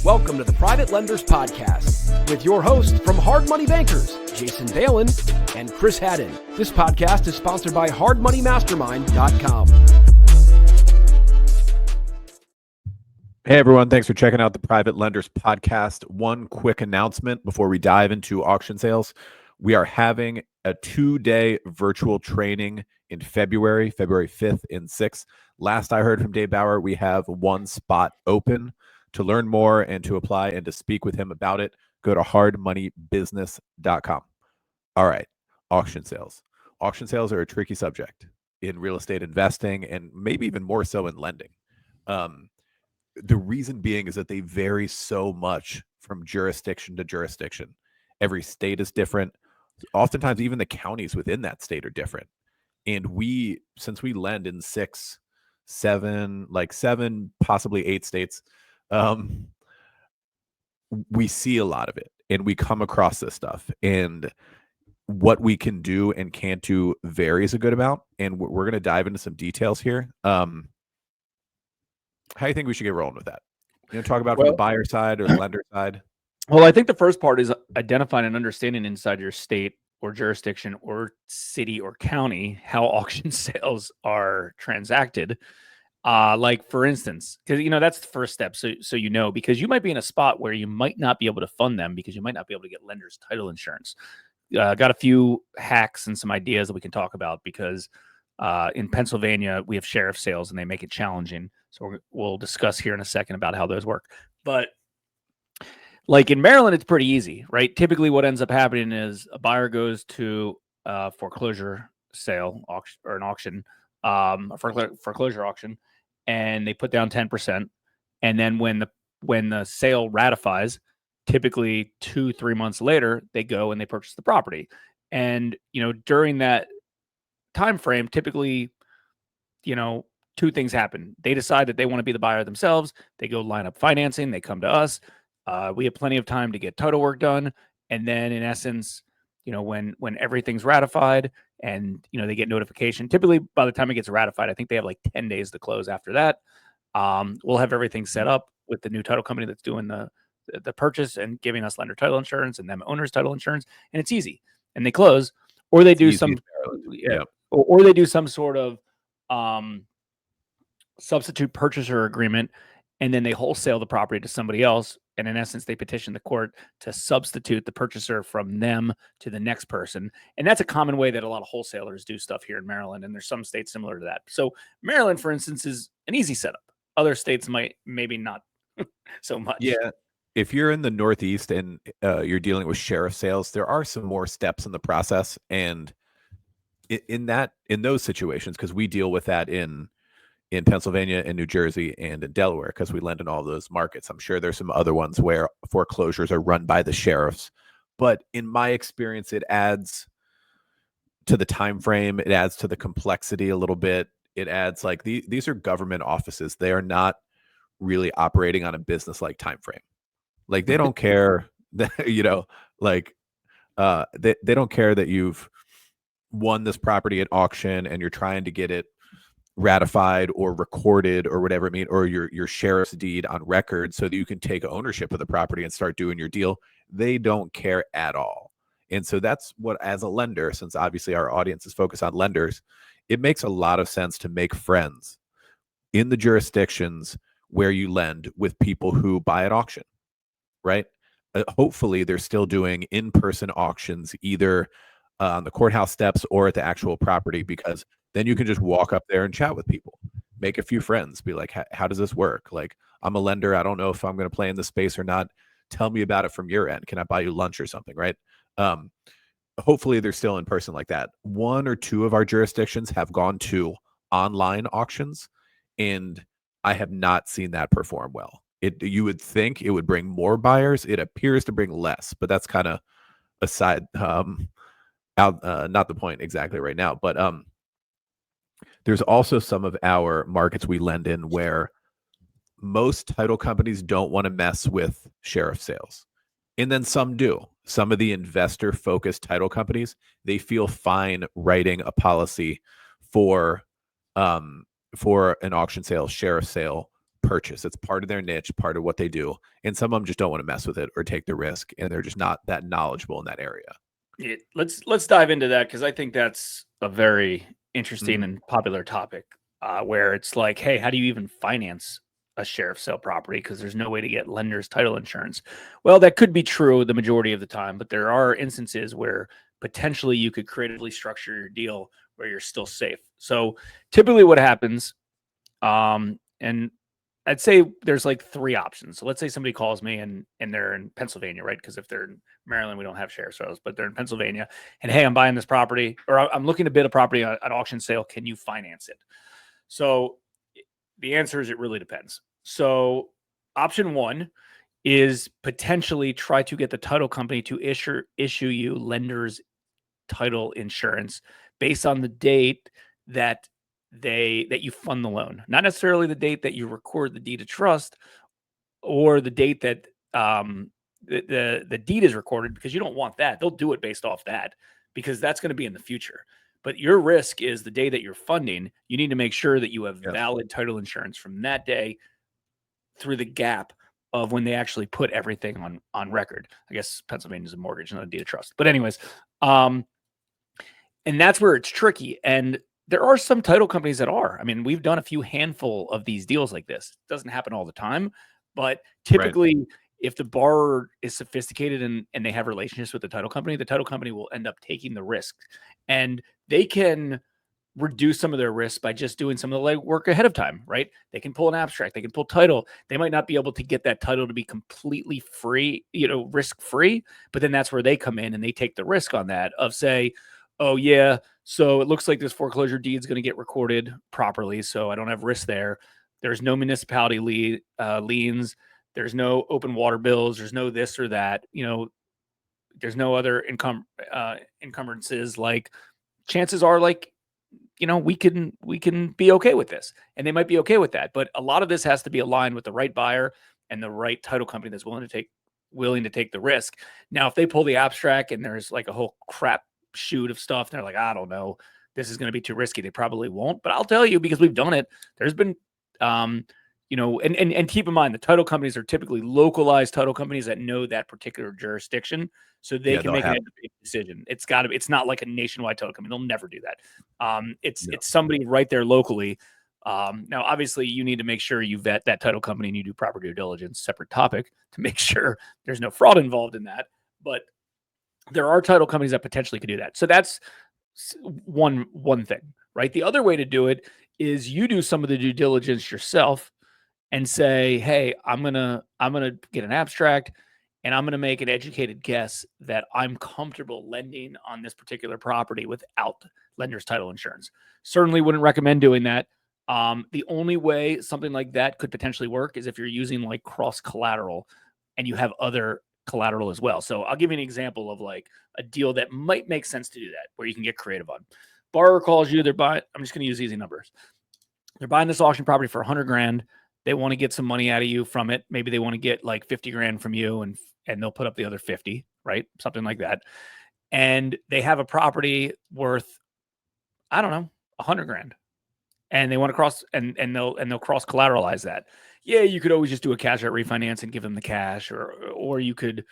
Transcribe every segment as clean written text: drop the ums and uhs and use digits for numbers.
Welcome to the Private Lenders Podcast with your hosts from Hard Money Bankers, Jason Balin and Chris Haddon. This podcast is sponsored by hardmoneymastermind.com. Hey everyone, thanks for checking out the Private Lenders Podcast. One quick announcement before we dive into auction sales. We are having a 2-day virtual training in February 5th and 6th. Last I heard from Dave Bauer, we have one spot open. To learn more and to apply and to speak with him about it, go to hardmoneybusiness.com. All right, auction sales. Auction sales are a tricky subject in real estate investing and maybe even more so in lending. The reason being is that they vary so much from jurisdiction to jurisdiction. Every state is different. Oftentimes, even the counties within that state are different. And since we lend in 7, possibly 8 states, we see a lot of it and we come across this stuff, and what we can do and can't do varies a good amount. And we're going to dive into some details here. How do you think we should get rolling with that? Talk about from the buyer side or the lender side? Well, I think the first part is identifying and understanding inside your state or jurisdiction or city or county how auction sales are transacted. Like for instance, because that's the first step. So because you might be in a spot where you might not be able to fund them because you might not be able to get lender's title insurance. Got a few hacks and some ideas that we can talk about because in Pennsylvania we have sheriff sales and they make it challenging. So we'll discuss here in a second about how those work. But like in Maryland, it's pretty easy, right? Typically, what ends up happening is a buyer goes to a foreclosure sale auction or an auction, foreclosure auction. And they put down 10%. And then when the sale ratifies, typically 2-3 months later, they go and they purchase the property. And, during that time frame, typically, 2 things happen. They decide that they want to be the buyer themselves. They go line up financing. They come to us. We have plenty of time to get title work done. And then in essence, when everything's ratified and, they get notification, typically by the time it gets ratified, I think they have like 10 days to close after that. We'll have everything set up with the new title company that's doing the purchase and giving us lender title insurance and them owner's title insurance. And it's easy. And they close, or they do or they do some sort of substitute purchaser agreement. And then they wholesale the property to somebody else. And in essence, they petition the court to substitute the purchaser from them to the next person. And that's a common way that a lot of wholesalers do stuff here in Maryland. And there's some states similar to that. So Maryland, for instance, is an easy setup. Other states maybe not so much. Yeah. If you're in the Northeast and you're dealing with sheriff sales, there are some more steps in the process. And in those situations, because we deal with that in Pennsylvania and New Jersey and in Delaware, because we lend in all those markets. I'm sure there's some other ones where foreclosures are run by the sheriffs. But in my experience, it adds to the time frame. It adds to the complexity a little bit. It adds these are government offices. They are not really operating on a business-like time frame. Like they don't care that, they don't care that you've won this property at auction and you're trying to get it ratified or recorded or whatever it means, or your sheriff's deed on record so that you can take ownership of the property and start doing your deal. They don't care at all. And so that's what, as a lender, since obviously our audience is focused on lenders, it makes a lot of sense to make friends in the jurisdictions where you lend with people who buy at auction, right? Hopefully they're still doing in-person auctions either on the courthouse steps or at the actual property, because then you can just walk up there and chat with people, make a few friends, be like, how does this work? Like, I'm a lender. I don't know if I'm going to play in this space or not. Tell me about it from your end. Can I buy you lunch or something? Right. Hopefully they're still in person like that. 1 or 2 of our jurisdictions have gone to online auctions, and I have not seen that perform well. You would think it would bring more buyers. It appears to bring less, but that's kind of aside, not the point exactly right now, but, there's also some of our markets we lend in where most title companies don't want to mess with sheriff sales. And then some do. Some of the investor-focused title companies, they feel fine writing a policy for an auction sale, sheriff sale, purchase. It's part of their niche, part of what they do. And some of them just don't want to mess with it or take the risk, and they're just not that knowledgeable in that area. Let's dive into that, because I think that's a very interesting and popular topic, where it's like, hey, how do you even finance a sheriff sale property? Because there's no way to get lender's title insurance. Well, that could be true the majority of the time, but there are instances where potentially you could creatively structure your deal where you're still safe. So typically what happens, and I'd say there's like three options. So let's say somebody calls me and they're in Pennsylvania, right? Because if they're in Maryland, we don't have sheriff's sales, but they're in Pennsylvania. And hey, I'm buying this property, or I'm looking to bid a property on an auction sale. Can you finance it? So the answer is it really depends. So option one is potentially try to get the title company to issue you lender's title insurance based on the date that you fund the loan, not necessarily the date that you record the deed of trust or the date that the deed is recorded, because you don't want that. They'll do it based off that, because that's going to be in the future. But your risk is the day that you're funding. You need to make sure that you have valid title insurance from that day through the gap of when they actually put everything on record. I guess Pennsylvania is a mortgage, not a deed of trust. But anyways, and that's where it's tricky. And there are some title companies that are. I mean, we've done a few handful of these deals like this. It doesn't happen all the time, but typically if the borrower is sophisticated and they have relationships with the title company will end up taking the risk, and they can reduce some of their risk by just doing some of the legwork ahead of time, right? They can pull an abstract, they can pull title. They might not be able to get that title to be completely free, risk free, but then that's where they come in and they take the risk on that of say, oh yeah, so it looks like this foreclosure deed is going to get recorded properly, so I don't have risk there. There's no municipality liens. There's no open water bills. There's no this or that. There's no other encumbrances. Like, chances are, like, we can be okay with this, and they might be okay with that. But a lot of this has to be aligned with the right buyer and the right title company that's willing to take the risk. Now, if they pull the abstract and there's like a whole crap shoot of stuff, they're like, I don't know, this is going to be too risky. They probably won't, but I'll tell you, because we've done it. There's been, and keep in mind, the title companies are typically localized title companies that know that particular jurisdiction, so they can make an educated decision. It's not like a nationwide title company. They'll never do that. It's somebody right there locally. Now, obviously, you need to make sure you vet that title company and you do proper due diligence, separate topic, to make sure there's no fraud involved in that. But there are title companies that potentially could do that. So that's one thing, right? The other way to do it is you do some of the due diligence yourself and say, hey, I'm gonna get an abstract and I'm gonna make an educated guess that I'm comfortable lending on this particular property without lender's title insurance. Certainly wouldn't recommend doing that. The only way something like that could potentially work is if you're using like cross collateral and you have other collateral as well. So I'll give you an example of like a deal that might make sense to do that, where you can get creative on. Borrower calls you, I'm just going to use easy numbers. They're buying this auction property for $100,000. They want to get some money out of you from it. Maybe they want to get like $50,000 from you, and they'll put up the other 50, right? Something like that. And they have a property worth, I don't know, $100,000. And they want to cross and they'll cross collateralize that. Yeah, you could always just do a cash out refinance and give them the cash, or you could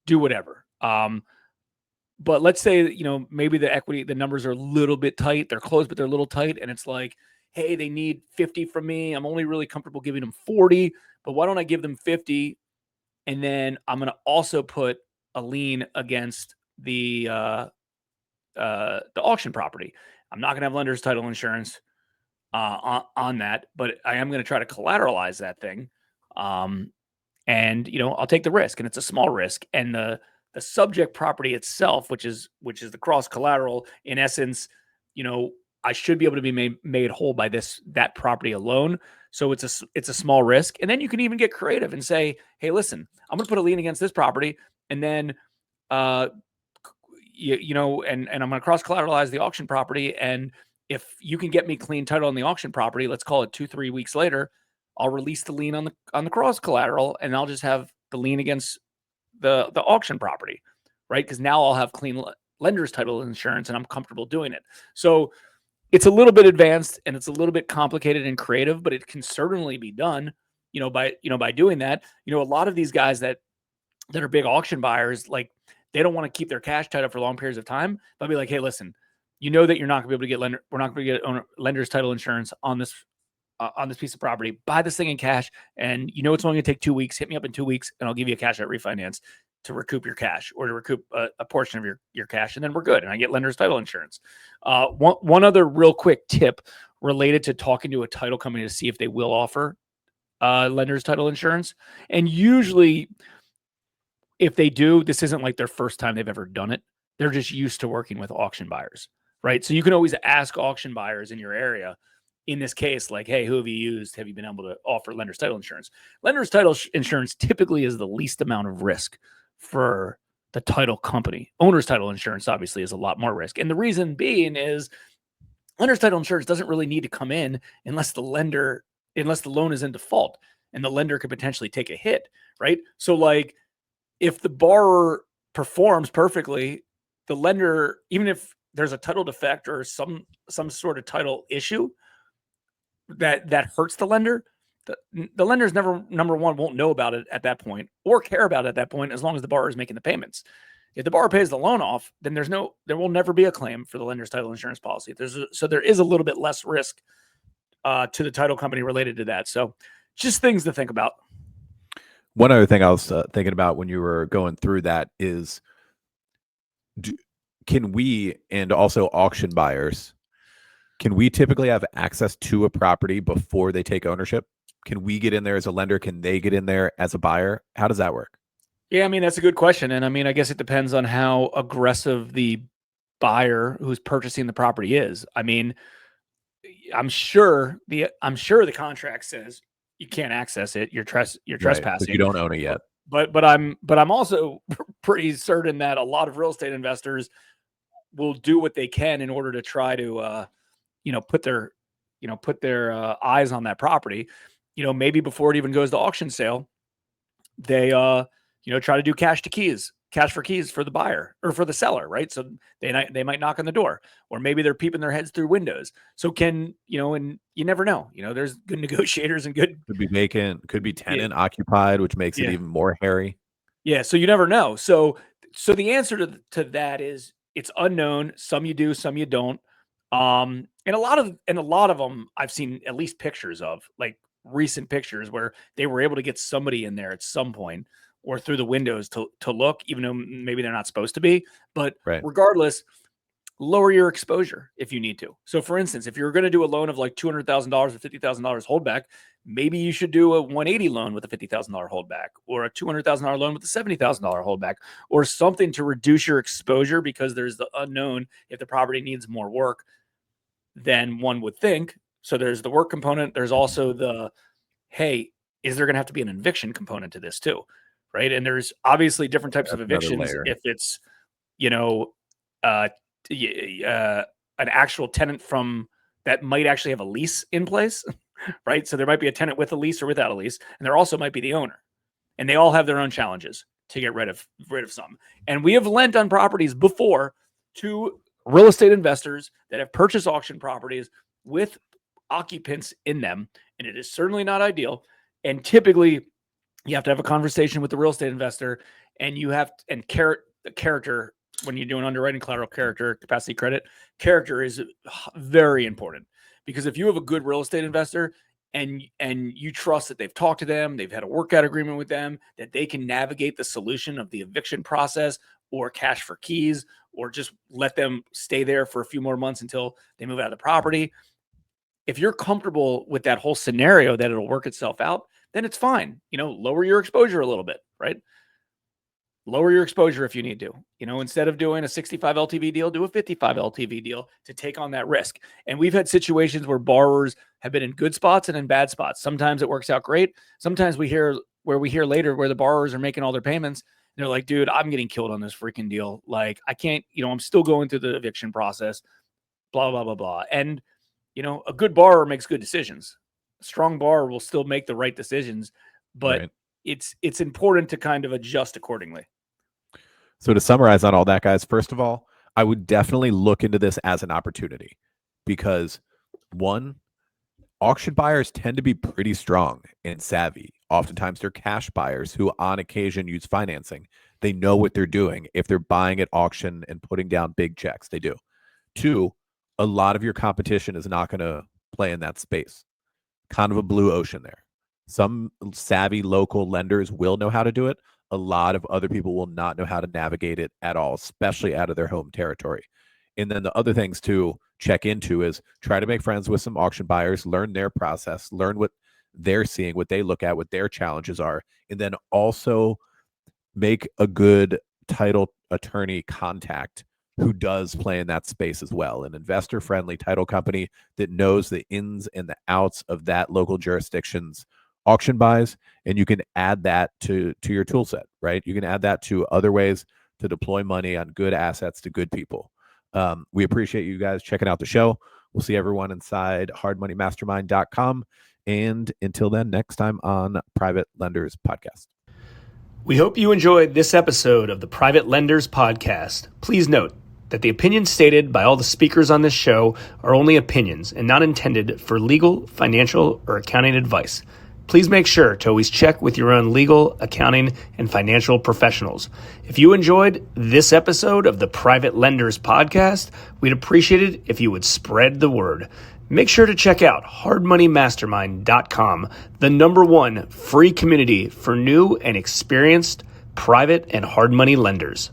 do whatever. But let's say, maybe the numbers are a little bit tight. They're close, but they're a little tight. And it's like, hey, they need 50 from me. I'm only really comfortable giving them 40, but why don't I give them 50? And then I'm going to also put a lien against the auction property. I'm not going to have lender's title insurance on that, but I am going to try to collateralize that thing. And I'll take the risk, and it's a small risk. And the subject property itself, which is the cross collateral, in essence, I should be able to be made whole by that property alone. So it's a small risk. And then you can even get creative and say, hey, listen, I'm going to put a lien against this property, and then and I'm going to cross collateralize the auction property. And if you can get me clean title on the auction property, let's call it 2-3 weeks later, I'll release the lien on the cross collateral, and I'll just have the lien against the auction property, right? Because now I'll have clean lender's title insurance, and I'm comfortable doing it. So it's a little bit advanced and it's a little bit complicated and creative, but it can certainly be done. by doing that, a lot of these guys that are big auction buyers, like they don't want to keep their cash tied up for long periods of time. They'll be like, hey, listen, that you're not gonna be able to get we're not gonna get lender's title insurance on this piece of property. Buy this thing in cash, and it's only gonna take 2 weeks. Hit me up in 2 weeks, and I'll give you a cash out refinance to recoup your cash, or to recoup a portion of your cash, and then we're good. And I get lender's title insurance. One other real quick tip related to talking to a title company to see if they will offer lender's title insurance. And usually, if they do, this isn't like their first time they've ever done it. They're just used to working with auction buyers, right? So you can always ask auction buyers in your area, in this case, like, hey, who have you used? Have you been able to offer lender's title insurance? Lender's title insurance typically is the least amount of risk for the title company. Owner's title insurance obviously is a lot more risk. And the reason being is lender's title insurance doesn't really need to come in unless the loan is in default, and the lender could potentially take a hit, right? So like, if the borrower performs perfectly, the lender, even if there's a title defect or some sort of title issue that hurts the lender, the lender's number one, won't know about it at that point or care about it at that point, as long as the borrower is making the payments. If the borrower pays the loan off, then there will never be a claim for the lender's title insurance policy. So there is a little bit less risk to the title company related to that. So just things to think about. One other thing I was thinking about when you were going through that is, can we, and also auction buyers, can we typically have access to a property before they take ownership? Can we get in there as a lender? Can they get in there as a buyer? How does that work? Yeah, I mean, that's a good question. And I mean, I guess it depends on how aggressive the buyer who's purchasing the property is. I mean, I'm sure the contract says you can't access it. You're trespassing. But you don't own it yet. But I'm also pretty certain that a lot of real estate investors will do what they can in order to try to put their eyes on that property. Maybe before it even goes to auction sale, they try to do cash for keys for the buyer or for the seller, right? So they might knock on the door, or maybe they're peeping their heads through windows. So and you never know. There's good negotiators and good. Could be vacant, could be tenant occupied, which makes it even more hairy. Yeah, so you never know. So the answer to that is it's unknown. Some you do, some you don't. And a lot of them I've seen at least pictures of, like recent pictures where they were able to get somebody in there at some point or through the windows to look, even though maybe they're not supposed to be. But regardless, lower your exposure if you need to. So for instance, if you're going to do a loan of like $200,000 or $50,000 holdback, maybe you should do a 180 loan with a $50,000 holdback, or a $200,000 loan with a $70,000 holdback, or something to reduce your exposure, because there's the unknown if the property needs more work than one would think. So there's the work component. There's also the, hey, is there going to have to be an eviction component to this too? Right. And there's obviously different types of evictions. If it's, an actual tenant from that might actually have a lease in place, right? So there might be a tenant with a lease or without a lease, and there also might be the owner, and they all have their own challenges to get rid of some. And we have lent on properties before to real estate investors that have purchased auction properties with occupants in them, and it is certainly not ideal. And typically, you have to have a conversation with the real estate investor, and character. When you're doing underwriting, collateral, character, capacity, credit, character is very important, because if you have a good real estate investor and you trust that they've talked to them, they've had a workout agreement with them, that they can navigate the solution of the eviction process or cash for keys, or just let them stay there for a few more months until they move out of the property. If you're comfortable with that whole scenario, that it'll work itself out, then it's fine. Lower your exposure a little bit, right? Lower your exposure if you need to. Instead of doing a 65 LTV deal, do a 55 LTV deal to take on that risk. And we've had situations where borrowers have been in good spots and in bad spots. Sometimes it works out great. Sometimes we hear later where the borrowers are making all their payments. And they're like, dude, I'm getting killed on this freaking deal. Like, I can't, I'm still going through the eviction process, blah, blah, blah, blah. And, a good borrower makes good decisions. A strong borrower will still make the right decisions, but it's important to kind of adjust accordingly. So to summarize on all that, guys, first of all, I would definitely look into this as an opportunity, because one, auction buyers tend to be pretty strong and savvy. Oftentimes they're cash buyers who on occasion use financing. They know what they're doing. If they're buying at auction and putting down big checks, they do. Two, a lot of your competition is not going to play in that space. Kind of a blue ocean there. Some savvy local lenders will know how to do it. A lot of other people will not know how to navigate it at all, especially out of their home territory. And then the other things to check into is try to make friends with some auction buyers, learn their process, learn what they're seeing, what they look at, what their challenges are, and then also make a good title attorney contact who does play in that space as well. An investor-friendly title company that knows the ins and the outs of that local jurisdiction's auction buys, and you can add that to your tool set, right? You can add that to other ways to deploy money on good assets to good people. We appreciate you guys checking out the show. We'll see everyone inside hardmoneymastermind.com. And until then, next time on Private Lenders Podcast. We hope you enjoyed this episode of the Private Lenders Podcast. Please note that the opinions stated by all the speakers on this show are only opinions and not intended for legal, financial, or accounting advice. Please make sure to always check with your own legal, accounting, and financial professionals. If you enjoyed this episode of the Private Lenders Podcast, we'd appreciate it if you would spread the word. Make sure to check out hardmoneymastermind.com, the #1 free community for new and experienced private and hard money lenders.